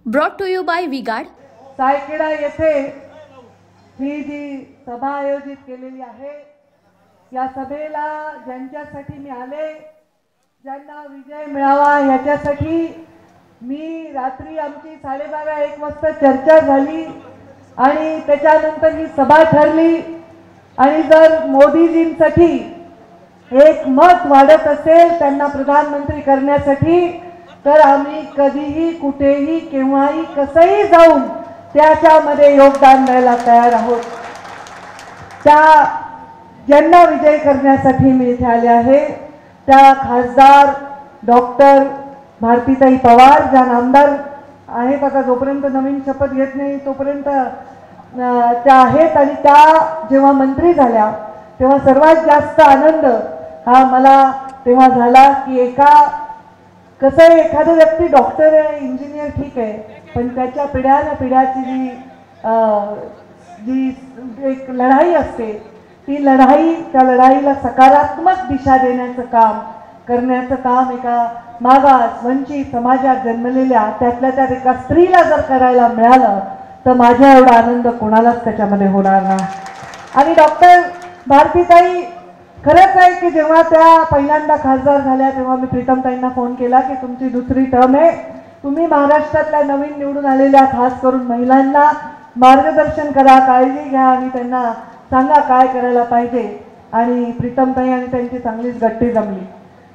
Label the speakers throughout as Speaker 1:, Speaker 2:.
Speaker 1: Brought to you by V-Guard.
Speaker 2: Saikheda येथे ही जी सभा आयोजित केलेली आहे, या सभेला ज्यांच्यासाठी मी आले, ज्यांना विजय मिळावा याच्यासाठी मी रात्री आमची 12:30-1 वाजता चर्चा झाली आणि त्याच्यानंतर ही सभा ठरली। आणि जर मोदीजींसाठी एक मत वाढत असेल त्यांना प्रधानमंत्री करण्यासाठी, तर आम्ही कधीही कुठेही केव्हाही कसंही जाऊन त्याच्यामध्ये योगदान द्यायला तयार आहोत। त्या ज्यांना विजय करण्यासाठी मी इथे आले आहे त्या खासदार डॉक्टर भारतीताई पवार, ज्या नामदार आहेत, आता जोपर्यंत नवीन शपथ घेत नाही तोपर्यंत त्या आहेत। आणि त्या जेव्हा मंत्री झाल्या तेव्हा सर्वात जास्त आनंद हा मला तेव्हा झाला की कसं आहे, एखादा व्यक्ती डॉक्टर आहे, इंजिनियर ठीक आहे, पण त्याच्या पिढ्याची जी एक लढाई असते, ती लढाई, त्या लढाईला सकारात्मक दिशा देण्याचं काम करण्याचं काम एका मागास वंचित समाजात जन्मलेल्या त्यातल्या त्यात एका स्त्रीला जर करायला मिळालं तर माझ्या एवढा आनंद कोणालाच त्याच्यामध्ये होणार नाही। आणि डॉक्टर भारतीताई खरंच आहे की जेव्हा त्या पहिल्यांदा खासदार झाल्या तेव्हा मी प्रीतमताईंना फोन केला की तुमची दुसरी टर्म आहे, तुम्ही महाराष्ट्रातल्या नवीन निवडून आलेल्या खास करून महिलांना मार्गदर्शन करा, काळजी घ्या आणि त्यांना सांगा काय करायला पाहिजे। आणि प्रीतमताई आणि त्यांची चांगलीच गट्टी जमली।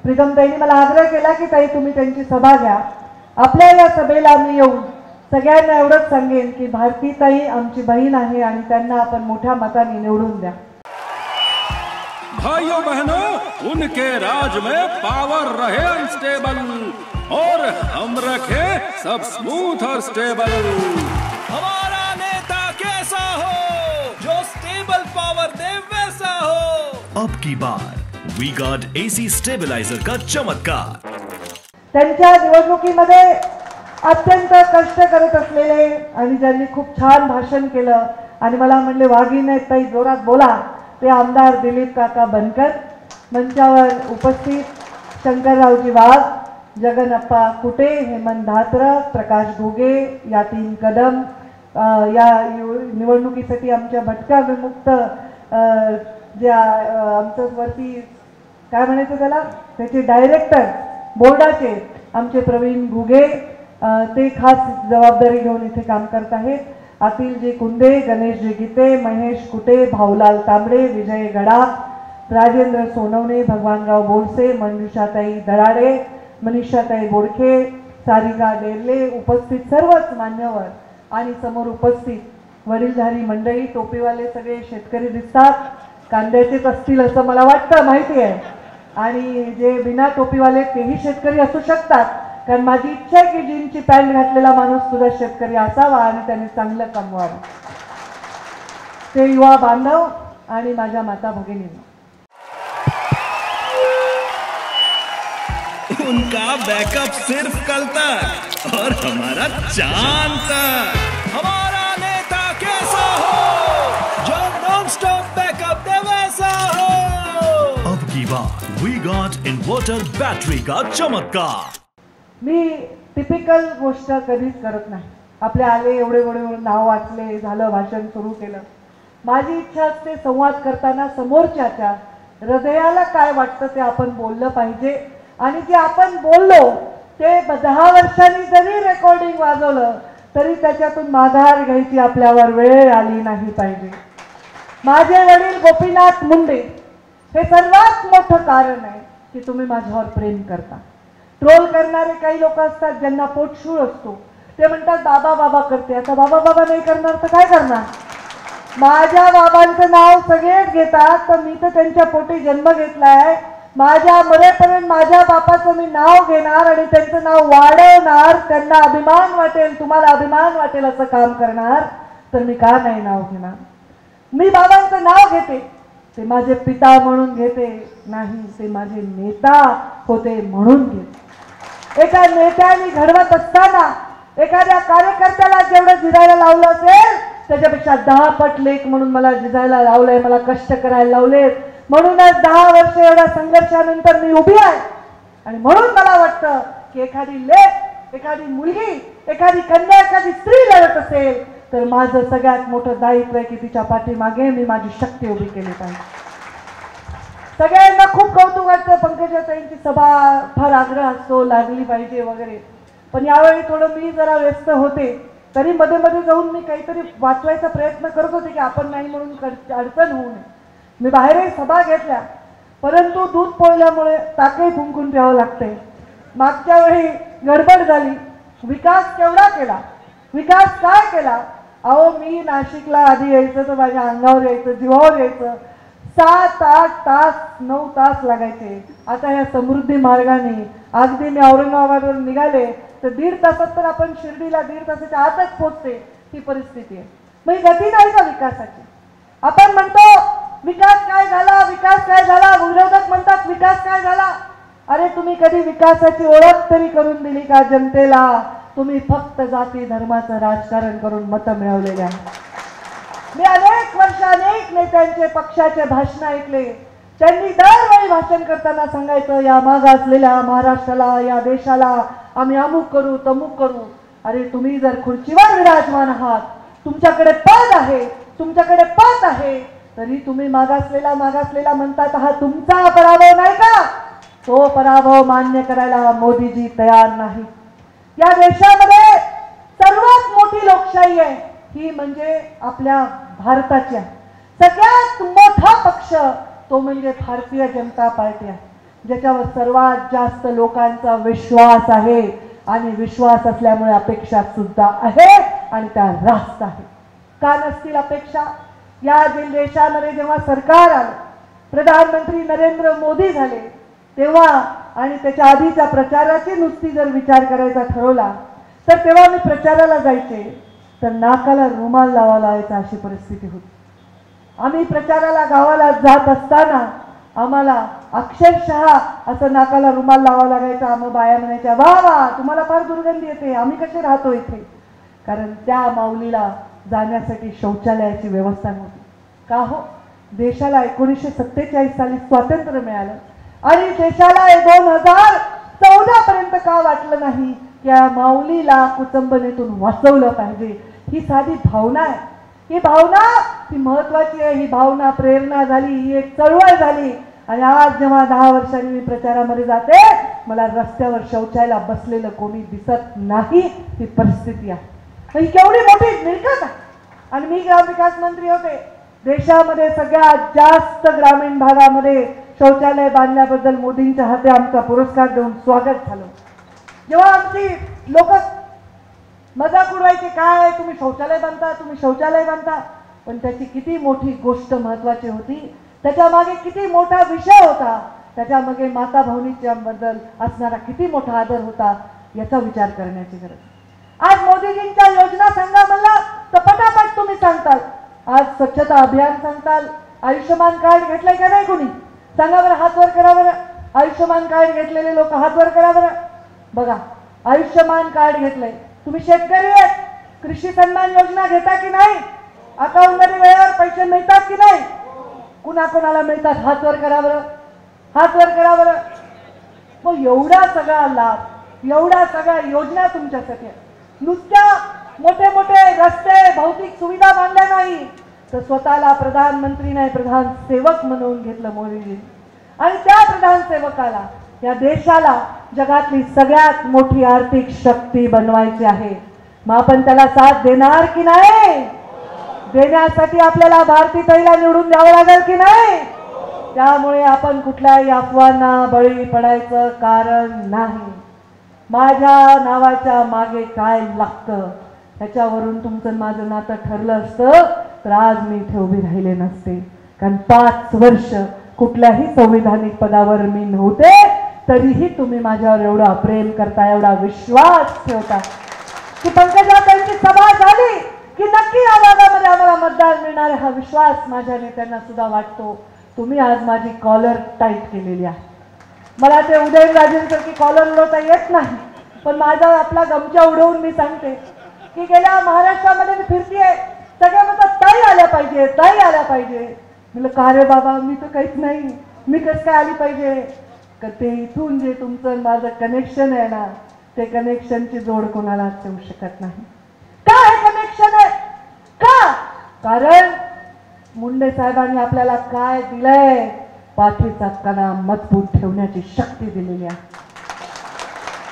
Speaker 2: प्रीतमताईंनी मला आग्रह केला की ताई तुम्ही त्यांची सभा घ्या। आपल्या या सभेला मी येऊन सगळ्यांना एवढंच सांगेन की भारतीताई आमची बहीण आहे आणि त्यांना आपण मोठ्या मताने निवडून द्या।
Speaker 3: भाइयों बहनों, उनके राज में पावर रहे अनस्टेबल और हम रखे सब स्मूथ और स्टेबल।
Speaker 4: हमारा नेता कैसा हो जो स्टेबल पावर दे वैसा हो।
Speaker 5: अब की बार वी-गार्ड एसी स्टेबलाइजर का चमत्कार।
Speaker 2: त्यांच्या निवडणुकीमध्ये अत्यंत कष्ट करत असलेले आणि ज्यांनी खूप छान भाषण केलं आणि मला म्हणले वाघीने ताई जोरात बोला, ते आमदार दिलीप काका बनकर, मंचावर उपस्थित शंकररावजी वाघ, जगनप्पा कुटे, हेमंत धात्र, प्रकाश घुगे, यातीन कदम, या निवडणुकीसाठी आमच्या भटका विमुक्त ज्या आमच्या वरती काय म्हणायचं त्याला, त्याचे डायरेक्टर बोर्डाचे आमचे प्रवीण घुगे, ते खास जबाबदारी घेऊन इथे काम करत आहेत। अतिलजी कुंदे, गणेशजी गीते, महेश कुटे, भाऊलाल तांबडे, विजय गडा, राजेंद्र सोनवणे, भगवानराव बोरसे, मंजुषाताई दराडे, मनीषाताई बोडखे, सारिका डेरले, उपस्थित सर्वच मान्यवर आणि समोर उपस्थित वडीलधारी मंडळी, टोपीवाले सगळे शेतकरी दिसतात, कांद्याचेच असतील असं मला वाटतं, माहिती आहे। आणि जे बिना टोपीवाले तेही शेतकरी असू शकतात, कारण माझी इच्छा आहे की जीनची पॅन्ट घातलेला माणूस सुद्धा शेतकरी असावा आणि त्याने चांगलं कमवावं। ते युवा बांधव आणि माझ्या माता भगिनींना
Speaker 4: उनका बैकअप सिर्फ कल तक और हमारा चांद तक। हमारा नेता कैसा हो जो नॉन स्टॉप बैकअप दे वैसा हो।
Speaker 5: अब की बार वी-गार्ड इन्वर्टर बैटरी का चमत्कार।
Speaker 2: मी टिपिकल गोष्ट कधीच करत नाही। आपले आले एवढे नाव वाचले, झालं भाषण सुरू केलं। माझी इच्छा असते संवाद करताना समोरच्याच्या हृदयाला काय वाटतं ते आपण बोललं पाहिजे आणि जे आपण बोललो ते 10 वर्षांनी जरी रेकॉर्डिंग वाजवलं तरी त्याच्यातून माघार घ्यायची आपल्यावर वेळ आली नाही पाहिजे। माझे वडील गोपीनाथ मुंडे हे सर्वात मोठं कारण आहे की तुम्ही माझ्यावर प्रेम करता। ट्रोल करणारे काही लोक असतात ज्यांना पोटशूळ असतो, ते म्हणतात बाबा बाबा करते, आता बाबा बाबा नाही करणार तर काय करणार। माझ्या बाबांचं नाव सगळेच घेतात, तर मी तर त्यांच्या पोटी जन्म घेतलाय, माझ्या मरेपर्यंत माझ्या बापाचं मी नाव घेणार आणि त्यांचं नाव वाढवणार, त्यांना अभिमान वाटेल, तुम्हाला अभिमान वाटेल असं काम करणार, तर मी का नाही नाव घेणार। मी बाबांचं नाव घेते ते माझे पिता म्हणून घेते नाही, ते माझे नेता होते म्हणून घेते। एका नेत्याने घडवत असताना एखाद्या कार्यकर्त्याला जेवढं जिजायला लावलं असेल त्याच्यापेक्षा 10 पट लेख म्हणून मला जिजायला लावलंय, मला कष्ट करायला लावले, म्हणूनच 10 वर्ष एवढ्या संघर्षानंतर मी उभी आहे। आणि म्हणून मला वाटतं की एखादी लेख, एखादी मुलगी एखादी कन्या एखादी स्त्री लढत असेल तर माझं सगळ्यात मोठं दायित्व आहे की तिच्या पाठीमागे मी माझी शक्ती उभी केली पाहिजे. सगळ्यांना खूप कौतुक वाटतं, पंकजाताईंची सभा फार आग्रह असतो लागली पाहिजे वगैरे, पण यावेळी थोडं मी जरा व्यस्त होते. तरी मध्ये मध्ये जाऊन मी काहीतरी वाचवायचा प्रयत्न करत होते की आपण नाही म्हणून अडचण होऊ नये. मी बाहेरही सभा घेतल्या, परंतु दूध पोळल्यामुळे ताकही फुंकून ठेवावं लागते. मागच्या वेळी गडबड झाली. विकास केवढा केला, विकास काय केला. अहो मी नाशिकला आधी यायचं तर माझ्या अंगावर यायचं, जीवावर यायचं. 7-8 तास 9 तास लागायचे. आता या समृद्धी मार्गाने अगदी मी औरंगाबादवरून निघाले तर 1.5 तासात तर आपण शिर्डीला 1.5 तासाच्या आतच पोहोचते. ही परिस्थिती आहे. मग ही गती नाही का विकासाची. आपण म्हणतो विकास काय झाला, विकास काय झाला, विरोधक म्हणतात विकास काय झाला. अरे तुम्ही कधी विकासाची ओळख तरी करून दिली का जनतेला. तुम्ही फक्त जाती धर्माचं राजकारण करून मतं मिळवलेले आहेत. मी अनेक वर्ष अनेक नेत्यांचे पक्षाचे भाषण ऐकले. त्यांनी दरवेळी भाषण करताना सांगायचं या मागासलेल्या महाराष्ट्राला, या देशाला आम्ही अमुक करू तमुक करू. अरे तुम्ही जर खुर्चीवर विराजमान आहात, तुमच्याकडे पद आहे, तुमच्याकडे पद आहे, तरी तुम्ही मागासलेला म्हणतात. हा तुमचा पराभव नाही का. तो पराभव मान्य करायला मोदीजी तयार नाही. या देशामध्ये सर्वात मोठी लोकशाही आहे ही म्हणजे आपल्या भारताची आहे. सगळ्यात मोठा पक्ष तो म्हणजे भारतीय जनता पार्टी आहे, ज्याच्यावर सर्वात जास्त लोकांचा विश्वास आहे आणि विश्वास असल्यामुळे अपेक्षा सुद्धा आहे आणि त्या रास्त आहे. का नसतील अपेक्षा. या देशामध्ये जेव्हा सरकार आलं, प्रधानमंत्री नरेंद्र मोदी झाले, तेव्हा आणि त्याच्या आधीच्या प्रचाराची नुसती जर विचार करायचा ठरवला तर तेव्हा मी प्रचाराला जायचे तर नाकाला रुमाल लावायला लावायचा अशी परिस्थिती होती. आम्ही प्रचाराला गावाला जात असताना आम्हाला अक्षरशः असं नाकाला रुमाल लावावा लागायचा. मग बाया म्हणायच्या वा वा तुम्हाला फार दुर्गंधी येते, आम्ही कसे राहतो इथे. कारण त्या माऊलीला जाण्यासाठी शौचालयाची व्यवस्था नव्हती. का हो, देशाला 1947 साली स्वातंत्र्य मिळालं आणि देशाला 2014 पर्यंत का वाटलं नाही की या माऊलीला कुचंबनेतून वाचवलं पाहिजे. ही साधी भावना आहे. ही भावना ही महत्वाची आहे. ही भावना प्रेरणा झाली, ही एक चळवळ झाली. आणि आज जेव्हा 10 वर्षांनी मी प्रचारामध्ये जाते, मला रस्त्यावर शौचालयाला बसलेलं कोणी दिसत नाही. ही परिस्थिती आहे. ही केवढी मोठी मिळकत आहे. आणि मी ग्रामविकास मंत्री होते. देशामध्ये सगळ्यात जास्त ग्रामीण भागामध्ये शौचालय बांधल्याबद्दल मोदींच्या हाती आमचा पुरस्कार देऊन स्वागत झालं. जेव्हा आमची लोक मजाक उडवायची, काय तुम्ही शौचालय बांधता, तुम्ही शौचालय बांधता. पण त्याची किती मोठी गोष्ट महत्वाची होती, त्याच्या मागे किती मोठा विषय होता, त्याच्या मागे माता भगिनीच्या बद्दल असणारा किती मोठा आदर होता, याचा विचार करण्याची गरज. आज मोदीजींच्या योजना सांगा म्हणला तर पटापट तुम्ही सांगताल. आज स्वच्छता अभियान सांगताल. आयुष्यमान कार्ड घेतलंय का नाही कोणी सांगा बरं, हात वर करा बरं. आयुष्यमान कार्ड घेतलेले लोक हात वर करा बरं. बघा, आयुष्यमान कार्ड घेतलंय. तुम्ही शेतकरी आहेत, कृषी सन्मान योजना घेता की नाही, अकाउंटमध्ये वेळेवर पैसे मिळतात की नाही, कुणाकोणाला मिळतात हात वर करा बरं, हात वर करा बरं. मग एवढा सगळा लाभ, एवढा सगळ्या योजना तुमच्यासाठी. नुसत्या मोठे मोठे रस्ते भौतिक सुविधा बांधल्या नाही तर स्वतःला प्रधानमंत्री नाही प्रधान सेवक म्हणून घेतलं मोदीजी. आणि त्या प्रधान सेवकाला या देशाला जगातली सगळ्यात मोठी आर्थिक शक्ती बनवायची आहे. मग आपण त्याला साथ देणार की नाही. देण्यासाठी आपल्याला भारतीताईला निवडून द्यावं लागेल की नाही. त्यामुळे आपण कुठल्याही अफवांना बळी पडायचं कारण नाही. माझ्या नावाच्या मागे काय लागतं ह्याच्यावरून तुमचं माझं नातं ठरलं असतं तर आज मी इथे उभी राहिले नसते. कारण 5 वर्ष कुठल्याही संविधानिक पदावर मी नव्हते, तरीही तुम्ही माझ्यावर एवढा प्रेम करता, एवढा विश्वास ठेवता की पंकजाताईंची सभा झाली की नक्की या भागामध्ये आम्हाला मतदान मिळणार हा विश्वास माझ्या नेत्यांना सुद्धा वाटतो. तुम्ही आज माझी कॉलर टाईट केलेली आहे. मला ते उदयनराजेंसारखी कॉलर उडवता येत नाही, पण माझा आपला गमचा उडवून मी सांगते की गेल्या महाराष्ट्रामध्ये मी फिरतीये, सगळे म्हणतात ताई आल्या पाहिजे, ताई आल्या पाहिजे. म्हणलं का रे बाबा, मी तर काहीच नाही, मी कसं काय आली पाहिजे. का ते इथून जे तुमचं माझं कनेक्शन आहे ना, ते कनेक्शनची जोड कोणालाच येऊ शकत नाही. का हे कनेक्शन आहे? का? कारण मुंडे साहेबांनी आपल्याला काय दिलंय? पाठीचा कणा मजबूत ठेवण्याची शक्ती दिलेली आहे.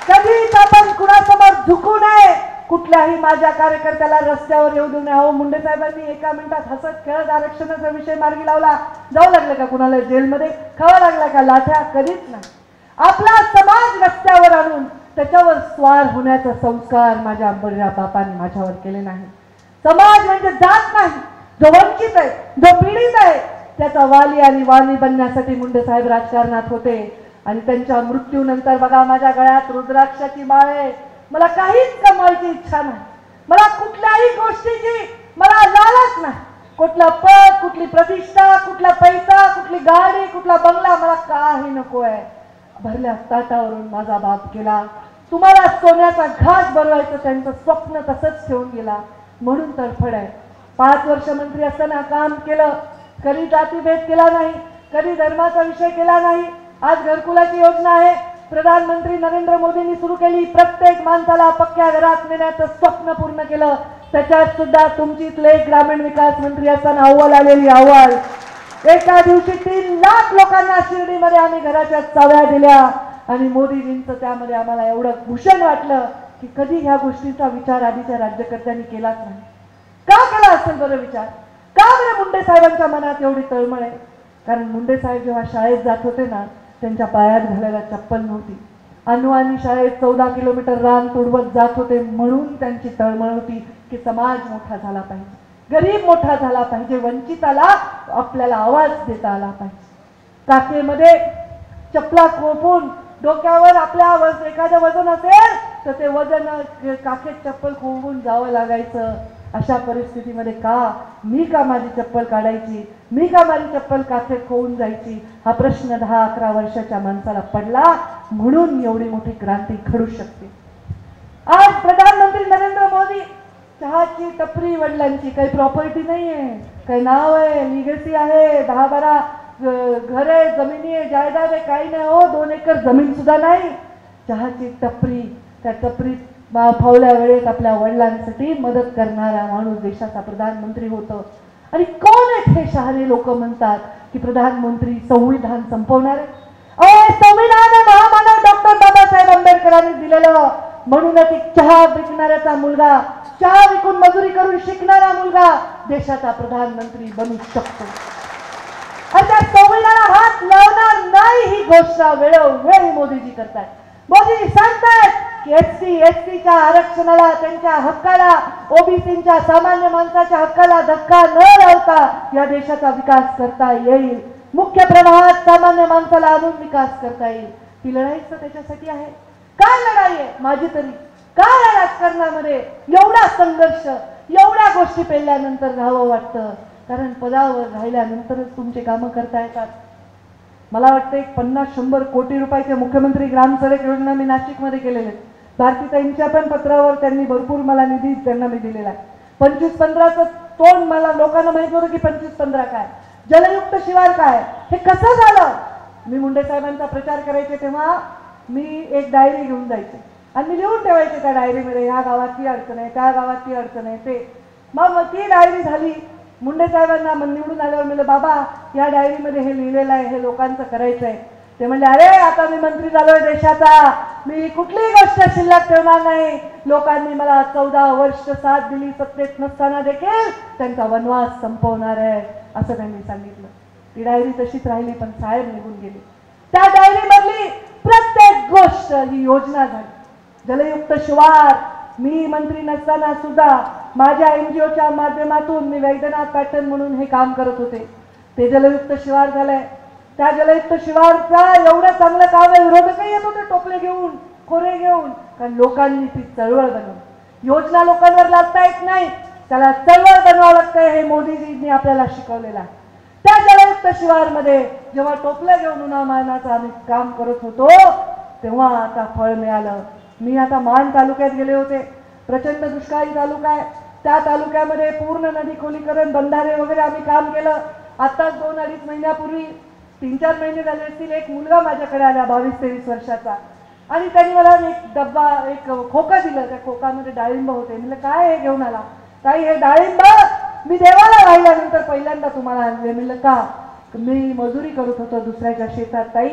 Speaker 2: कधीच आपण कुणासमोर झुकू नये. कुठल्याही माझ्या कार्यकर्त्याला रस्त्यावर येऊ देऊ नये. अहो, मुंडे साहेबांनी एका मिनिटात हसत खेळत आरक्षणाचा विषय मार्गी लावला. जाऊ लागले का कुणाला जेलमध्ये? खावा लागला का लाठ्या? कधीच नाही. आपला समाज रस्त्यावर आणून त्याच्यावर स्वार होण्याचा संस्कार माझ्या अंबरराव बापांनी माझ्यावर केले नाही. समाज म्हणजे जात नाही. जो वंचित आहे, जो पीडित आहे, त्याचा वाली आणि वाणी बनण्यासाठी मुंडे साहेब राजकारणात होते. आणि त्यांच्या मृत्यूनंतर बघा, माझ्या गळ्यात रुद्राक्षाची माळ आहे. मला काहीच कमवायची इच्छा नाही. मला कुठल्याही गोष्टीची मला लालच नाही. कुठला पद, कुठली प्रतिष्ठा, कुठला पैसा, कुठली गाडी, कुठला बंगला मला काही नको आहे. भरल्या ताटावरून माझा बाप गेला. तुम्हाला सोन्याचा घास बनवायचं त्यांचं स्वप्न तसंच ठेवून गेला. म्हणून तडफड आहे. 5 वर्ष मंत्री असताना काम केलं. कधी जातीभेद केला नाही, कधी धर्माचा विषय केला नाही. आज घरकुलाची योजना आहे, प्रधानमंत्री नरेंद्र मोदींनी सुरू केली. प्रत्येक माणसाला पक्क्या घरात नेण्याचं स्वप्न पूर्ण केलं. त्याच्यात सुद्धा तुमचीच लेख ग्रामीण विकास मंत्री असताना अव्वल आलेली. अव्वल एका दिवशी 3 लाख लोकांना शिर्डीमध्ये आम्ही घराच्या चाव्या दिल्या. आणि मोदीजींचं त्यामध्ये आम्हाला एवढं भूषण वाटलं की कधी ह्या गोष्टीचा विचार आधीच्या राज्यकर्त्यांनी केलाच नाही. का केला असेल बरं विचार? का बरं मुंडे साहेबांच्या मनात एवढी तळमळ आहे? कारण मुंडे साहेब जेव्हा शाळेत जात होते ना, त्यांच्या पायात घालायला चप्पल नव्हती. अनुवानी शाळेत 14 किलोमीटर रान तुडवत जात होते. म्हणून त्यांची तळमळ होती की समाज मोठा झाला पाहिजे, गरीब मोठा झाला पाहिजे, वंचिताला आपल्याला आवाज देता आला पाहिजे. काखेमध्ये चपला खोपून डोक्यावर आपल्या एखादं वजन असेल तर ते वजन काखेत चप्पल खोपून जावं लागायचं. अशा परिस्थितीमध्ये मी का माझी चप्पल काढायची? मी का माझी चप्पल काखेत खोवून जायची? हा प्रश्न 10-11 वर्षाच्या माणसाला पडला. म्हणून एवढी मोठी क्रांती घडू शकते. आज प्रधानमंत्री नरेंद्र मोदी चहाची टपरी वडिलांची, काही प्रॉपर्टी नाहीये, काही नाव आहे, लिगसी आहे, 10-12 घर आहे, जमिनी आहे, जायदाद आहे, काही नाही. हो, 2 एकर जमीन सुद्धा नाही. चहाची टपरी, त्या टपरीत फावल्या वेळेत आपल्या वडिलांसाठी मदत करणारा माणूस देशाचा प्रधानमंत्री होतो. आणि कोण आहेत हे शहाणे लोक म्हणतात की प्रधानमंत्री संविधान संपवणार आहे? संविधान महामानव डॉक्टर बाबासाहेब आंबेडकरांनी दिलेलं. म्हणूनच एक चहा विकणाऱ्याचा मुलगा, चहा विकून मजुरी करून शिकणारा मुलगा देशाचा प्रधानमंत्री बनू शकतो. आणि त्या संविधानाला हात लावणार नाही ही घोषणा वेळोवेळी मोदीजी करतात. मोदीजी सांगतात की SC-STच्या आरक्षणाला, त्यांच्या हक्काला, ओबीसीच्या सामान्य माणसाच्या हक्काला धक्का न लावता या देशाचा विकास करता येईल. मुख्य प्रवाहात सामान्य माणसाला आणून विकास करता येईल. ती लढाईच तर त्याच्यासाठी आहे. काय लढाई आहे माझी तरी? काय आहे राजकारणामध्ये एवढा संघर्ष? एवढ्या गोष्टी पेलल्यानंतर राहावं वाटतं. कारण पदावर राहिल्यानंतरच तुमचे कामं करता येतात. मला वाटतं 50-100 कोटी रुपयाचे मुख्यमंत्री ग्राम सडक योजना मी नाशिकमध्ये केलेले. भारतीताईंच्या पण पत्रावर त्यांनी भरपूर मला निधी त्यांना मी दिलेला आहे. 25-15चं तोंड मला लोकांना माहित होतं की 25-15 काय, जलयुक्त शिवार काय, हे कसं झालं. मी मुंडे साहेबांचा प्रचार करायचे तेव्हा मी एक डायरी घेऊन जायचे आणि मी लिहून ठेवायचे त्या डायरीमध्ये ह्या गावात ती अडचण आहे, त्या गावात ती अडचण आहे. ते मग ती डायरी झाली. मुंडे साहेबांना निवडून आल्यावर म्हणलं, बाबा या डायरीमध्ये हे लिहिलेलं आहे, हे लोकांचं करायचं आहे. ते म्हणले, अरे आता मी मंत्री झालोय देशाचा, मी कुठलीही गोष्ट शिल्लक ठेवणार नाही. लोकांनी मला 14 वर्ष साथ दिली, सत्तेत नसताना देखील त्यांचा वनवास संपवणार आहे असं त्यांनी सांगितलं. ती डायरी तशीच राहिली, पण साहेब निघून गेले. त्या डायरी मधली प्रत्येक गोष्ट ही योजना झाली. जलयुक्त शिवार मी मंत्री नसताना सुद्धा माझ्या NGOच्या माध्यमातून मी वैद्यनाथ पॅटर्न म्हणून हे काम करत होते. ते जलयुक्त शिवार झालंय. त्या जलयुक्त शिवारचा एवढं चांगलं काम आहे, विरोधकही येत होते टोपले घेऊन, खोरे घेऊन. कारण लोकांनी ती चळवळ बनवली. योजना लोकांवर लादता येत नाही, त्याला चळवळ बनवावं लागतंय. हे मोदीजींनी आपल्याला शिकवलेलं आहे. त्या जलयुक्त शिवारमध्ये जेव्हा टोपलं घेऊन उन्हामानाचं आम्ही काम करत होतो तेव्हा आता फळ मिळालं. मी आता मान तालुक्यात गेले होते. प्रचंड दुष्काळी तालुका आहे. त्या तालुक्यामध्ये पूर्ण नदी खोलीकरण, बंधारे वगैरे आम्ही काम केलं. आताच 2-2.5 महिन्यापूर्वी, 3-4 महिने झाले असतील, एक मुलगा माझ्याकडे आला 22-23 वर्षाचा. आणि त्यांनी मला एक डब्बा एक खोका दिलं, त्या खोकामध्ये डाळिंब होते. म्हणलं काय हे घेऊन आला? ताई हे डाळिंब मी देवाला वाहिल्यानंतर पहिल्यांदा तुम्हाला आणले. म्हणलं का? मी मजुरी करत होतो दुसऱ्याच्या शेतात. ताई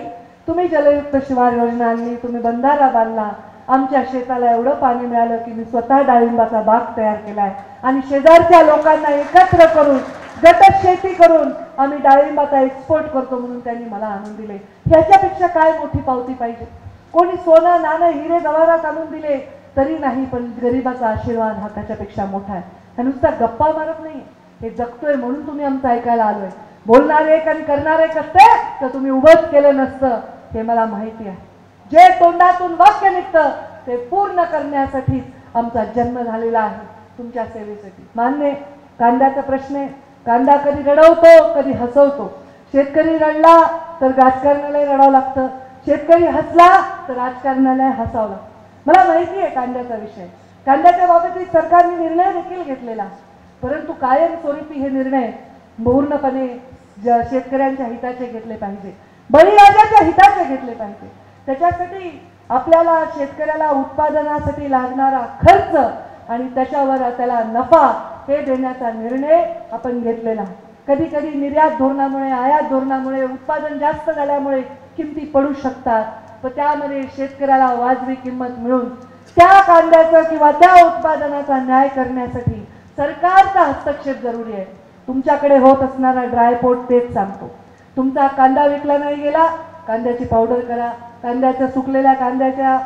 Speaker 2: तुम्ही जलयुक्त शिवार योजना आणली, तुम्ही बंधारा बांधला, आमच्या शेताला एवढं पाणी मिळालं की मी स्वतः डाळिंबाचा बाग तयार केलाय आणि शेजारच्या लोकांना एकत्र करून गट शेती करून आम्ही डाळिंबाचा एक्सपोर्ट करतो म्हणून त्यांनी मला आणून दिले. ह्याच्यापेक्षा काय मोठी पावती पाहिजे? कोणी सोनं नाणं हिरे जवाहरात आणून दिले तरी नाही, पण गरिबाचा आशीर्वाद हा त्याच्यापेक्षा मोठा आहे. हा नुसता गप्पा मारत नाही, हे जगतोय म्हणून तुम्ही आमचं ऐकायला आलोय. बोलणारे आणि करणारे कसते तर तुम्ही उभंच केलं नसतं हे मला माहिती आहे. जे तोंडातून वाक्य निघतं ते पूर्ण करण्यासाठी आमचा जन्म झालेला आहे, तुमच्या सेवेसाठी. मान्य कांद्याचा प्रश्न आहे. कांदा कधी रडवतो कधी हसवतो. शेतकरी रडला तर राजकारणालाही रडावं लागतं, शेतकरी हसला तर राजकारणाला हसावं लागतं. मला माहिती आहे कांद्याचा विषय. कांद्याच्या बाबतीत सरकारने निर्णय देखील घेतलेला, परंतु कायमस्वरूपी हे निर्णय पूर्णपणे शेतकऱ्यांच्या हिताचे घेतले पाहिजे, बळीराजाच्या हिताचे घेतले पाहिजे. त्याच्यासाठी आपल्याला शेतकऱ्याला उत्पादनासाठी लागणारा खर्च आणि त्याच्यावर त्याला नफा हे देण्याचा निर्णय आपण घेतलेला. कधी कधी निर्यात धोरणामुळे आयात धोरणामुळे उत्पादन जास्त झाल्यामुळे किमती पडू शकतात, पण त्यामध्ये शेतकऱ्याला वाजवी किंमत मिळून त्या कांद्याचं किंवा त्या उत्पादनाचा न्याय करण्यासाठी सरकारचा हस्तक्षेप जरुरी आहे. तुमच्याकडे होत असणारा ड्रायपोर्ट तेच सांगतो. तुमचा कांदा विकला नाही गेला, कांद्याची पावडर करा, कांद्याच्या सुकलेल्या कांद्याच्या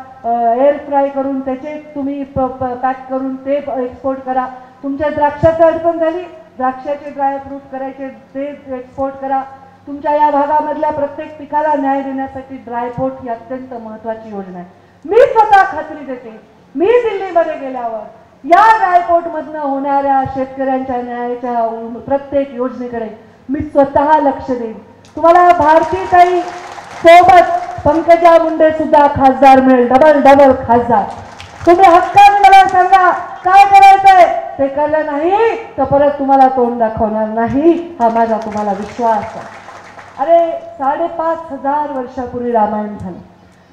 Speaker 2: एअर फ्राय करून त्याचे तुम्ही पॅक करून ते एक्सपोर्ट करा. तुमच्या द्राक्षाची अडचण झाली, द्राक्षाचे ड्रायफ्रूट करायचे ते एक्सपोर्ट करा. तुमच्या या भागामधल्या प्रत्येक पिकाला न्याय देण्यासाठी ड्रायपोर्ट ही अत्यंत महत्त्वाची योजना आहे. मी स्वतः खात्री देते, मी दिल्लीमध्ये गेल्यावर या ड्रायपोर्टमधनं होणाऱ्या शेतकऱ्यांच्या न्यायाच्या प्रत्येक योजनेकडे मी स्वतः लक्ष देईन. तुम्हाला भारतीताई सोबत पंकजा मुंडे सुद्धा खासदार मिळेल, डबल डबल खासदार. तुम्ही हक्काने मला सांगा काय करायचंय, ते केलं नाही तर परत तुम्हाला तोंड दाखवणार नाही, हा माझा तुम्हाला विश्वास आहे. अरे 5,500 वर्षापूर्वी रामायण झालं.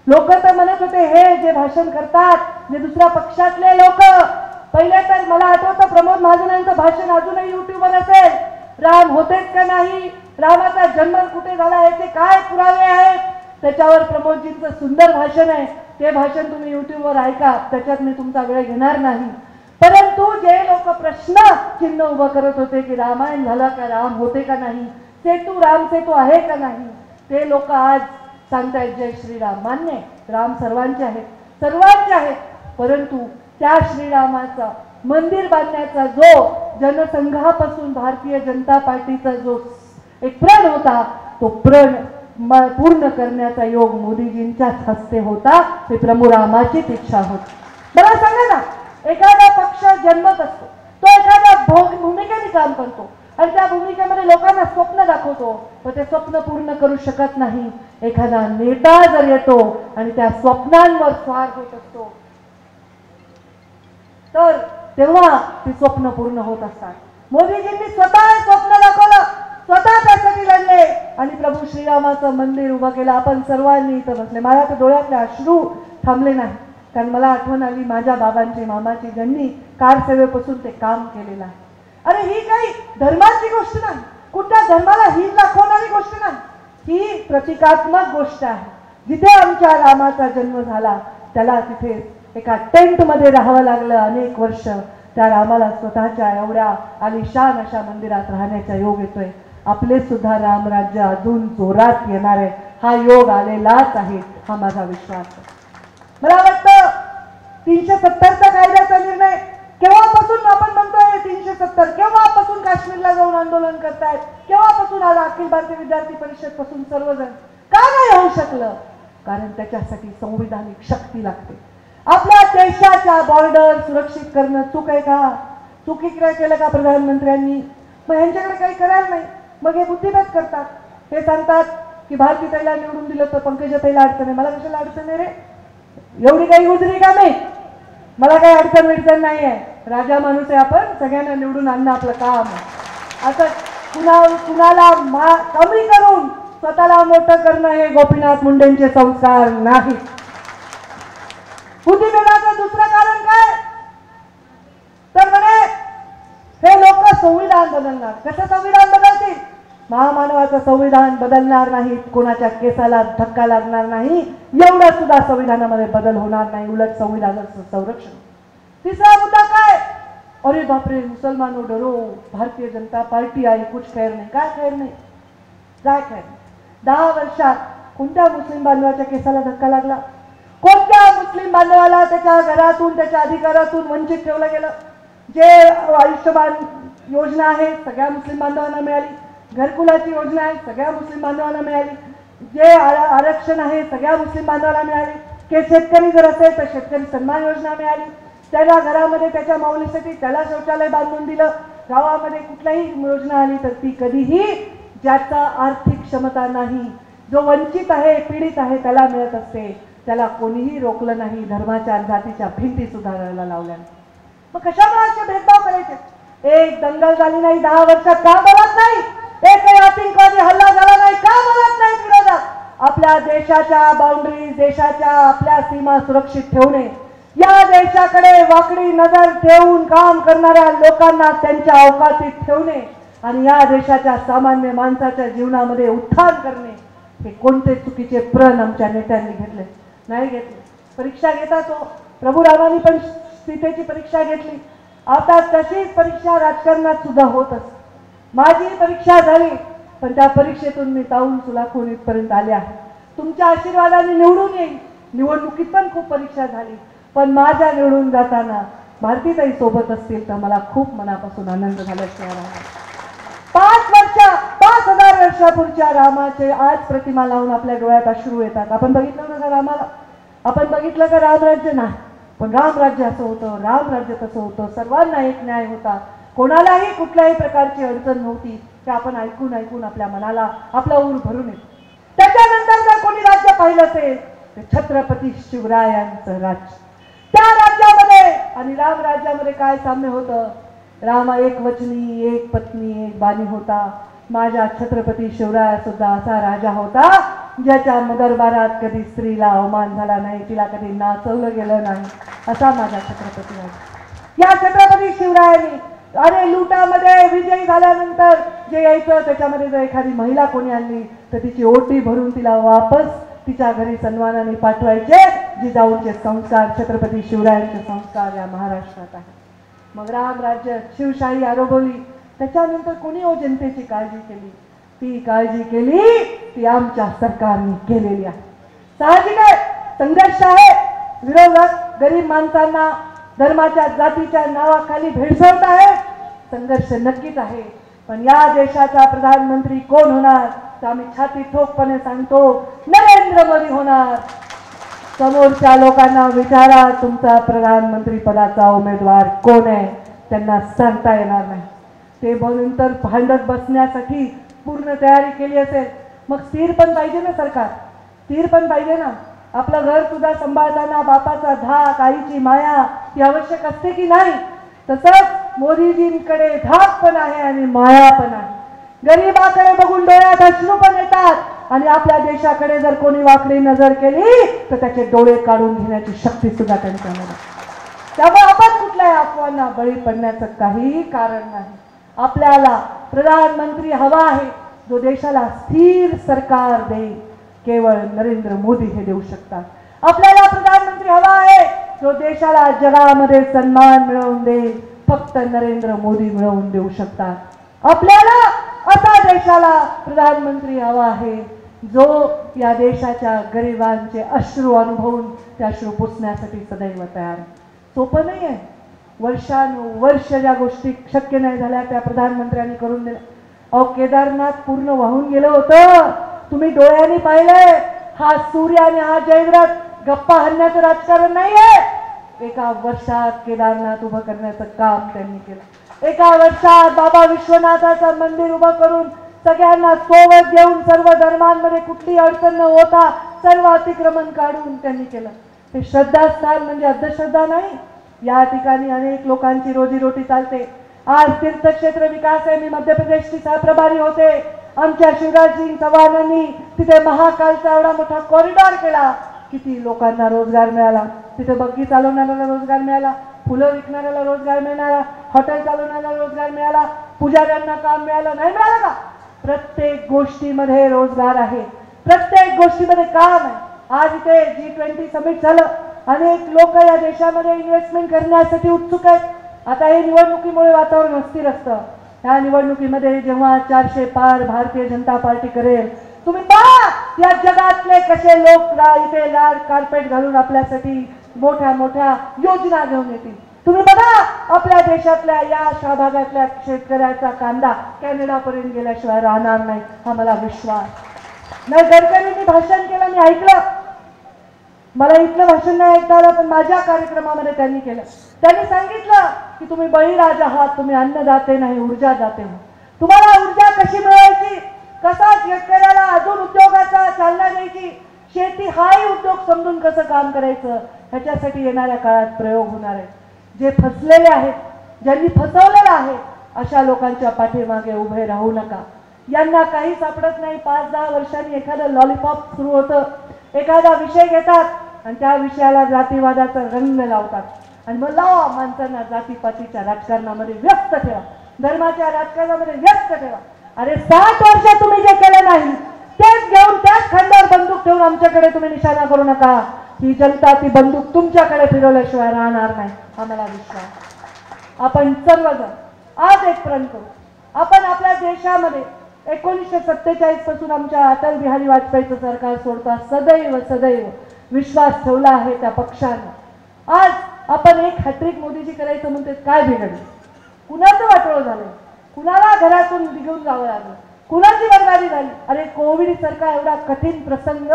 Speaker 2: लोक तर म्हणत होते हे जे भाषण करतात जे दुसऱ्या पक्षातले लोक, पहिले तर मला आठवतं प्रमोद महाजनांचं भाषण अजूनही युट्यूबवर असेल, राम होतेच का नाही, रामाचा जन्म कुठे झाला याचे काय पुरावे आहेत. त्याच्यावर प्रमोदजींचं सुंदर भाषण आहे, ते भाषण तुम्ही युट्यूबवर ऐका, त्याच्यात मी तुमचा वेळ घेणार नाही. परंतु जे लोक प्रश्न चिन्ह उभं करत होते की रामायण झालं का, राम होते का नाही, सेतू राम सेतू आहे का नाही, ते लोक आज सांगतायत जय श्रीराम. मान्य राम सर्वांचे आहेत, सर्वांचे आहेत, परंतु त्या श्रीरामाचा मंदिर बांधण्याचा जो जनसंघापासून भारतीय जनता पार्टीचा जो एक प्रण होता, तो प्रण पूर्ण करण्याचा योग मोदीजींच्याच हस्ते होता. हे प्रभू रामाचीच इच्छा होती. मला सांगा ना, एखादा पक्ष जन्मत असतो, तो एखाद्या भूमिकेने काम करतो आणि त्या भूमिकेमध्ये लोकांना स्वप्न दाखवतो, पण ते स्वप्न पूर्ण करू शकत नाही. एखादा नेता जर येतो आणि त्या स्वप्नांवर स्वार होत असतो तर तेव्हा ती स्वप्न पूर्ण होत असतात. मोदीजींनी स्वतः स्वप्न दाखवलं, स्वतः त्यासाठी लढले आणि प्रभू श्रीरामाचं मंदिर उभं केलं. आपण सर्वांनी इथं बसले, मला तर डोळ्यातले अश्रू थांबले नाही, कारण मला आठवण आली माझ्या बाबांची मामाची, ज्यांनी कारसेवेपासून ते काम केलेलं आहे. अरे ही काही धर्माची गोष्ट नाही, कुठल्या धर्माला हीन दाखवणारी गोष्ट नाही, ही प्रतिकात्मक गोष्ट आहे. जिथे आमच्या रामाचा जन्म झाला त्याला तिथे एका टेंटमध्ये राहावं लागलं अनेक वर्ष. त्या रामाला स्वतःच्या एवढ्या आलिशान अशा मंदिरात राहण्याचा योग येतोय. आपले सुद्धा रामराज्य अजून जोरात येणार आहे, हा योग आलेलाच आहे, हा माझा विश्वास आहे. मला वाटतं 370चा कायद्याचा निर्णय केव्हापासून आपण म्हणतोय 370, केव्हापासून काश्मीरला जाऊन आंदोलन करतायत, केव्हापासून आज अखिल भारतीय विद्यार्थी परिषद पासून सर्वजण का नाही होऊ शकलं, कारण त्याच्यासाठी संविधानिक शक्ती लागते. आपल्या देशाच्या बॉर्डर सुरक्षित करणं चूक आहे का? चुकी केलं का प्रधानमंत्र्यांनी? मग ह्यांच्याकडे काही करायला नाही, मग हे बुद्धिभेद करतात. हे सांगतात की भारतीताईला निवडून दिलं तर पंकजाताईला अडचण आहे. मला कशाला अडचण आहे रे? एवढी काही गुजरी का मी? मला काही अडचण नाही आहे, राजा माणूस आहे आपण, सगळ्यांना निवडून आणणं आपलं काम आहे. असं कुणाला कमी करून स्वतःला मोठं करणं हे गोपीनाथ मुंडेंचे संस्कार नाहीत. बुद्धिभेदाचं दुसरं कारण काय? तर म्हणे हे लोक संविधान बदलणार. कसं संविधान बदलतील? महामानवाचं संविधान बदलणार नाही, कोणाच्या केसाला धक्का लागणार नाही, एवढा सुद्धा संविधानामध्ये बदल होणार नाही, उलट संविधानाचं संरक्षण. तिसरा मुद्दा काय? अरे बापरे, मुसलमानो डरो, भारतीय जनता पार्टी आहे, कुछ खैर नाही. काय खैर नाही? काय खैर नाही? 10 वर्षात कोणत्या मुस्लिम बांधवाच्या केसाला धक्का लागला? कोणत्या मुस्लिम बांधवाला त्याच्या घरातून त्याच्या अधिकारातून वंचित ठेवलं गेलं? जे आयुष्यमान योजना आहे सगळ्या मुस्लिम बांधवांना मिळाली, घरकुलाची योजना आहे सगळ्या मुस्लिम बांधवांना मिळाली, जे आरक्षण आहे सगळ्या मुस्लिम बांधवांना मिळाली, की शेतकरी जर असेल तर शेतकरी सन्मान योजना मिळाली, त्याच्या घरामध्ये त्याच्या माऊलीसाठी त्याला शौचालय बांधून दिलं, गावामध्ये कुठलीही योजना आली तर ती कधीही ज्याचा आर्थिक क्षमता नाही, जो वंचित आहे, पीडित आहे त्याला मिळत असते. त्याला कोणीही रोखलं नाही, धर्माच्या जातीच्या भिंती सुधारायला लावल्या. मग कशामुळे असे भेदभाव करायचे? एक दंगल झाली नाही 10 वर्षात का बोलत नाही? एकही आतंकवादी हल्ला झाला नाही का बोलत नाही विरोधात? आपल्या देशाच्या बाउंड्रीज, देशाच्या आपल्या सीमा सुरक्षित ठेवणे, या देशाकडे वाकडी नजर ठेवून काम करणाऱ्या लोकांना त्यांच्या अवकाशात ठेवणे आणि या देशाच्या सामान्य माणसाच्या जीवनामध्ये उत्थान करणे, हे कोणते चुकीचे प्रण आमच्या नेत्यांनी घेतले? नाही घेतले. परीक्षा घेता तो प्रभू रामानी पण सीतेची परीक्षा घेतली. आता तशीच परीक्षा राजकारणात सुद्धा होत असते. माझी परीक्षा झाली, पण त्या परीक्षेतून मी ताऊन सुलाखून इथपर्यंत आले आहे. तुमच्या आशीर्वादाने निवडून येईल. निवडणुकीत पण खूप परीक्षा झाली, पण माझ्या निवडून जाताना भारतीताई सोबत असतील तर मला खूप मनापासून आनंद झाल्याशिवाय राहणार. 5,000 वर्षापूर्वीच्या रामाचे आज प्रतिमा लावून आपल्या डोळ्यात अश्रू येतात. आपण बघितलं ना का रामाला? आपण बघितलं का रामराज्य? नाही, पण रामराज्य असं होतं, रामराज्य तसं होतं, सर्वांना एक न्याय होता, कोणालाही कुठल्याही प्रकारची अडचण नव्हती. ते आपण ऐकून ऐकून आपल्या मनाला आपला ऊर भरून येतो. त्याच्यानंतर जर कोणी राज्य पाहिलं असेल ते छत्रपती शिवरायांचं राज्य. त्या राज्यामध्ये आणि राम राज्यामध्ये काय साम्य होतं? राम एक वचनी, एक पत्नी, एक बाणी होता. माझा छत्रपती शिवराय सुद्धा असा राजा होता ज्याच्या दरबारात कधी स्त्रीला अवमान झाला नाही, तिला कधी नाचवलं गेलं नाही, असा माझा छत्रपती राजा. या छत्रपती शिवरायांनी अरे लुटामध्ये विजयी झाल्यानंतर जे यायचं त्याच्यामध्ये जर एखादी महिला कोणी आणली तर तिची ओटी भरून तिला वापस तिच्या घरी सन्मानाने पाठवायचे. जिजाऊचे संस्कार, छत्रपती शिवरायांचे संस्कार या महाराष्ट्रात आहे. मग राम राज्य, शिवशाही आरोबवली. त्याच्यानंतर कोणी जनतेची काळजी केली? ती काळजी केली ती आमच्या सरकारने केलेली आहे. साहजिक आहे, संघर्ष आहे, विरोधक गरीब माणसांना धर्माच्या जातीच्या नावाखाली भेडसावत आहे. संघर्ष नक्कीच आहे, पण या देशाचा प्रधानमंत्री कोण होणार? तर आम्ही छाती ठोकपणे सांगतो, नरेंद्र मोदी होणार. समोरच्या लोकांना विचारा तुमचा प्रधानमंत्री पदाचा उमेदवार कोण आहे, त्यांना सांगता येणार नाही. ते म्हणून तर भांडत बसण्यासाठी पूर्ण तयारी केली असेल. मग स्थिर पण पाहिजे ना सरकार, स्थिर पण पाहिजे ना. आपलं घर सुद्धा सांभाळताना बापाचा धाक, आईची माया ही आवश्यक असते की नाही? तसंच मोदीजींकडे धाक पण आहे आणि माया पण आहे. गरीबाकडे बघून डोळ्यात अश्रू पण येतात आणि आपल्या देशाकडे जर कोणी वाकडी नजर केली तर त्याचे डोळे काढून घेण्याची शक्ती सुद्धा त्यांच्यामध्ये. त्यामुळे आपण कुठल्याही अफवांना बळी पडण्याचं काहीही कारण नाही. आपल्याला प्रधानमंत्री हवा आहे जो देशाला स्थिर सरकार देईल. केवळ नरेंद्र मोदी हे देऊ शकतात. आपल्याला प्रधानमंत्री हवा आहे जो देशाला जगामध्ये सन्मान मिळवून देईल. फक्त नरेंद्र मोदी मिळवून देऊ शकतात. आपल्याला असा देशाला प्रधानमंत्री हवा आहे जो या देशाच्या गरिबांचे अश्रू अनुभवून ते अश्रू पुसण्यासाठी सदैव तयार आहे. सोपं नाही आहे. वर्षानुवर्ष ज्या गोष्टी शक्य नाही झाल्या त्या प्रधानमंत्र्यांनी करून दिल्या. अहो केदारनाथ पूर्ण वाहून गेलं होतं, तुम्ही डोळ्यांनी पाहिलंय. हा सूर्य आणि हा जयद्रथ गप्पा हाणण्याचं राजकारण नाहीये. एका वर्षात केदारनाथ उभं करण्याचं काम त्यांनी केलं. एका वर्षात बाबा विश्वनाथाचं मंदिर उभं करून सगळ्यांना सोबत घेऊन सर्व धर्मांमध्ये कुठली अडचण न होता सर्व अतिक्रमण काढून त्यांनी केलं. हे श्रद्धास्थान म्हणजे अंधश्रद्धा नाही. या ठिकाणी अनेक लोकांची रोजीरोटी चालते. आज तीर्थक्षेत्र विकास आहे. मी मध्य प्रदेशची सहप्रभारी होते. आमच्या शिवराजसिंग चव्हाणांनी तिथे महाकालचा एवढा मोठा कॉरिडॉर केला किती लोकांना रोजगार मिळाला, तिथे बग्गी चालवणाऱ्याला रोजगार मिळाला, फुलं विकणाऱ्याला रोजगार मिळाला, हॉटेल चालवणाऱ्याला रोजगार मिळाला, पुजाऱ्यांना काम मिळालं, नाही मिळालं का? प्रत्येक गोष्टीमध्ये रोजगार आहे, प्रत्येक गोष्टीमध्ये काम आहे. आज इथे G20 समिट झालं, अनेक लोक या देशामध्ये इन्व्हेस्टमेंट करण्यासाठी उत्सुक आहेत. आता हे निवडणुकीमुळे वातावरण अस्थिर असतं. या निवडणुकीमध्ये जेव्हा 400 पार भारतीय जनता पार्टी करेल, तुम्ही पहा या जगातले कसे लोक इथे लाल कार्पेट घालून आपल्यासाठी मोठ्या मोठ्या योजना घेऊन येतील. तुम्ही बघा आपल्या देशातल्या या शहभागातल्या शेतकऱ्याचा कांदा कॅनडापर्यंत गेल्याशिवाय राहणार नाही, हा मला विश्वास. नाही, गडकरींनी भाषण केलं, मी ऐकलं. मला इथलं भाषण नाही ऐकता आलं, पण माझ्या कार्यक्रमामध्ये त्यांनी केलं. त्यांनी सांगितलं की तुम्ही बळीराज आहात, तुम्ही अन्नदाते नाही ऊर्जा दाते हो. तुम्हाला ऊर्जा कशी मिळवायची, कसा शेतकऱ्याला अजून उद्योगाचा चालना द्यायची, शेती हाही उद्योग समजून कसं काम करायचं, ह्याच्यासाठी येणाऱ्या काळात प्रयोग होणार आहे. जे फसलेले आहेत, ज्यांनी फसवलेलं आहे, अशा लोकांच्या पाठीमागे उभे राहू नका. यांना काही सापडत नाही. 5-10 वर्षांनी एखादं लॉलीपॉप सुरू होतं, एखादा विषय घेतात आणि त्या विषयाला जातीवादाचा रंग लावतात आणि मग लावा माणसांना जातीपातीच्या राजकारणामध्ये व्यस्त ठेवा, धर्माच्या राजकारणामध्ये व्यस्त ठेवा. अरे 60 वर्ष तुम्ही जे केलं नाही तेच घेऊन त्याच खांद्यावर बंदूक ठेवून आमच्याकडे तुम्ही निशाणा करू नका. ही जनता ती बंदूक तुमच्याकडे फिरवल्याशिवाय राहणार नाही, हा मला विश्वास. आपण सर्वजण आज एक प्रण करू. आपण आपल्या देशामध्ये 1947 पासून आमच्या अटल बिहारी वाजपेयीचं सरकार सोडता सदैव सदैव विश्वास ठेवला आहे त्या पक्षानं. आज आपण एक हॅट्रिक मोदीजी करायचं म्हणते, काय बिघडलं? कुणाचं वाटोळं झालं? कुणाला घरातून निघून जावं लागलं? कुणाची बरबादी झाली? अरे कोविड सारखा एवढा कठीण प्रसंग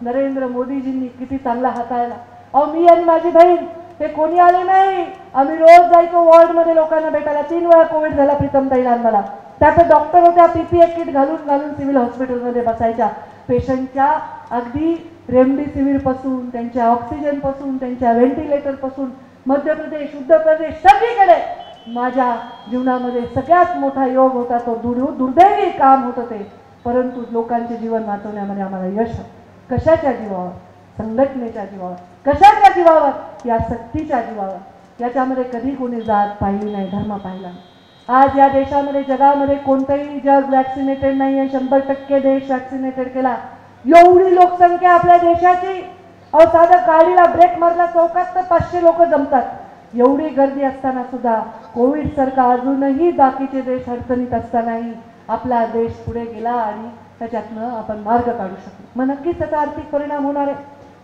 Speaker 2: नरेंद्र मोदीजींनी किती चांगला हाताळला. अहो मी आणि माझी बहीण हे कोणी आले नाही, आम्ही रोज जायचो वॉर्डमध्ये लोकांना भेटायला. 3 वेळा कोविड झाला प्रीतमताईला मला. त्यात डॉक्टर होत्या, PPE किट घालून सिव्हिल हॉस्पिटलमध्ये बसायच्या. पेशंटच्या अगदी रेमडेसिवीर पासून, त्यांच्या ऑक्सिजन पासून, त्यांच्या व्हेंटिलेटर पासून मध्य प्रदेश, उत्तर प्रदेश सगळीकडे माझ्या जीवनामध्ये सगळ्यात मोठा योग होता तो. दुर्दैवी काम होतं ते, परंतु लोकांचे जीवन वाचवण्यामध्ये आम्हाला यश. कशाच्या जीवावर? संघटनेच्या जीवावर. कशाच्या जीवावर? या सक्तीच्या जीवावर. याच्यामध्ये कधी कोणी जात पाहिली नाही, धर्म पाहिला नाही. आज या देशामध्ये, जगामध्ये कोणतंही जग वॅक्सिनेटेड नाही आहे. 100% देश वॅक्सिनेटेड केला. एवढी लोकसंख्या आपल्या देशाची. अहो साधं गाडीला ब्रेक मारला चौकात तर 500 लोक जमतात. एवढी गर्दी असताना सुद्धा कोविड सारखा अजूनही बाकीचे देश अडचणीत असतानाही आपला देश पुढे गेला आणि त्याच्यातनं आपण मार्ग काढू शकलो. मग नक्कीच त्याचा आर्थिक परिणाम होणार आहे.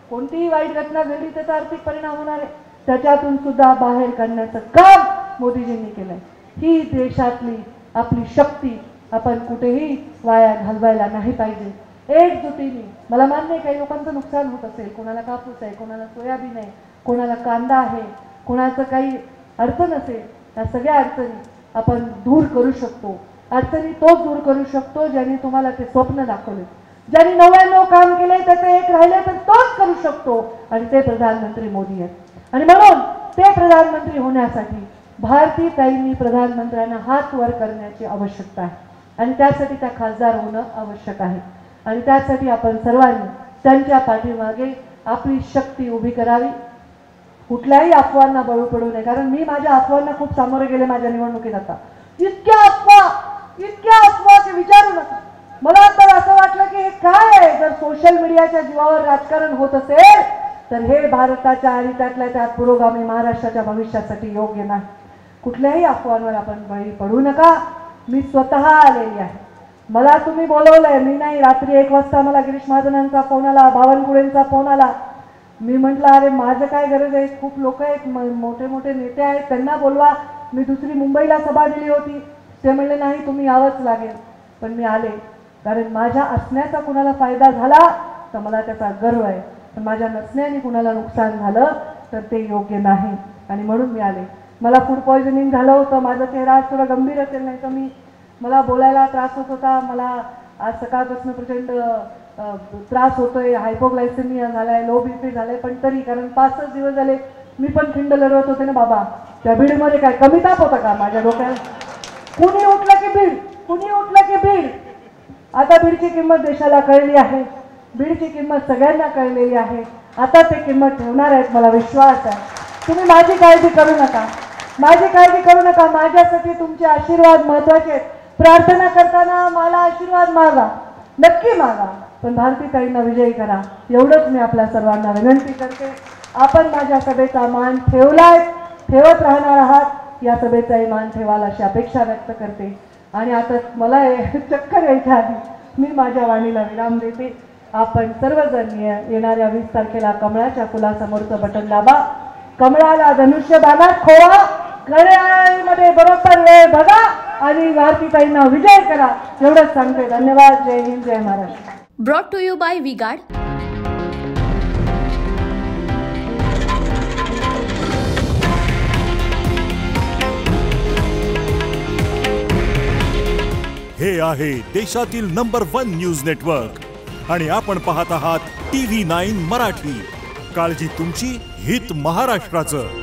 Speaker 2: कोणतीही वाईट घटना घडली त्याचा आर्थिक परिणाम होणार आहे. त्याच्यातून सुद्धा बाहेर काढण्याचं काम मोदीजींनी केलंय. ही देशातली आपली शक्ती आपण कुठेही वाया घालवायला नाही पाहिजे. एकजुटीने. मला मान्य आहे काही लोकांचं नुकसान होत असेल, कोणाला कापूस आहे, कोणाला सोयाबीन आहे, कोणाला कांदा आहे, कोणाचं काही अडचण असेल. या सगळ्या अडचणी आपण दूर करू शकतो. अडचणी तोच दूर करू शकतो ज्यांनी तुम्हाला ते स्वप्न दाखवले, ज्यांनी 99 काम केले त्याचं एक राहिले तर तोच करू शकतो. आणि ते प्रधानमंत्री मोदी आहेत. आणि म्हणून ते प्रधानमंत्री होण्यासाठी भारतीताईंनी प्रधानमंत्र्यांना हात वर करण्याची आवश्यकता आहे आणि त्यासाठी त्या खासदार होणं आवश्यक आहे. आणि त्यासाठी आपण सर्वांनी त्यांच्या पाठीमागे आपली शक्ती उभी करावी. कुठल्याही अफवांना बळी पडू नये. कारण मी माझ्या अफवांना खूप सामोरे गेले माझ्या निवडणुकीत. आता इतक्या अफवा की विचारू नका. मला तर असं वाटलं की हे काय आहे. जर सोशल मीडियाच्या जीवावर राजकारण होत असेल तर हे भारताच्या आणि त्यातल्या त्यात पुरोगामी महाराष्ट्राच्या भविष्यासाठी योग्य नाही. कुठल्याही अफवांवर आपण बळी पडू नका. मी स्वतः आलेली आहे. मला तुम्ही बोलवलंय, मी नाही. रात्री 1 वाजता मला गिरीश महाजनांचा फोन आला, बावनकुळेंचा फोन आला. मी म्हटलं अरे माझं काय गरज आहे, खूप लोक आहेत, मोठे मोठे नेते आहेत, त्यांना बोलवा. मी दुसरी मुंबईला सभा दिली होती. ते म्हणले नाही तुम्ही यावंच लागेल. पण मी आले कारण माझ्या असण्याचा कुणाला फायदा झाला तर मला त्याचा गर्व आहे, पण माझ्या नसण्याने कुणाला नुकसान झालं तर ते योग्य नाही. आणि म्हणून मी आले. मला फूड पॉयझनिंग झालं होतं. माझा चेहरा आज थोडा गंभीर असेल, नाही तर मला बोलायला त्रास होत होता. मला आज सकाळपासून प्रचंड त्रास होतोय. हायपोग्लायसेमिया झालाय, लो BP झालाय. पण तरी कारण 5-6 दिवस झाले मी पण खिंड लढवत होते ना बाबा. त्या बीडमध्ये काय कमी ताप होता का माझ्या डोक्यात? कुणी उठलं की बीड, कुणी उठलं की बीड. आता बीडची किंमत देशाला कळली आहे. बीडची किंमत सगळ्यांना कळलेली आहे. आता ते किंमत ठेवणार आहेत, मला विश्वास आहे. तुम्ही माझी काळजी करू नका, माझी काळजी करू नका. माझ्यासाठी तुमचे आशीर्वाद महत्त्वाचे आहेत. प्रार्थना करताना मला आशीर्वाद मागा, नक्की मागा, पण भारतीताईंना विजयी करा, एवढंच मी आपल्या सर्वांना विनंती करते. आपण माझ्या सभेचा मान ठेवलाय, ठेवत राहणार आहात. या सभेचाही मान ठेवाल अशी अपेक्षा व्यक्त करते. आणि आता मला चक्कर यायच्या आधी मी माझ्या वाणीला विराम देते. आपण सर्वजण येणाऱ्या 20 तारखेला कमळाच्या फुलासमोरचं बटन दाबा, कमळाला धनुष्यबाणात खोवा, घड्याळीमध्ये बरोबर वेळ बघा आणि भारतीताईंना विजय करा, एवढंच सांगते. धन्यवाद. जय हिंद, जय Maharashtra.
Speaker 1: Brought to you by V-Guard.
Speaker 6: हे आहे देशातील नंबर 1 न्यूज नेटवर्क आणि आपण पाहत आहात TV9 मराठी. काळजी तुमची, हित महाराष्ट्राचं.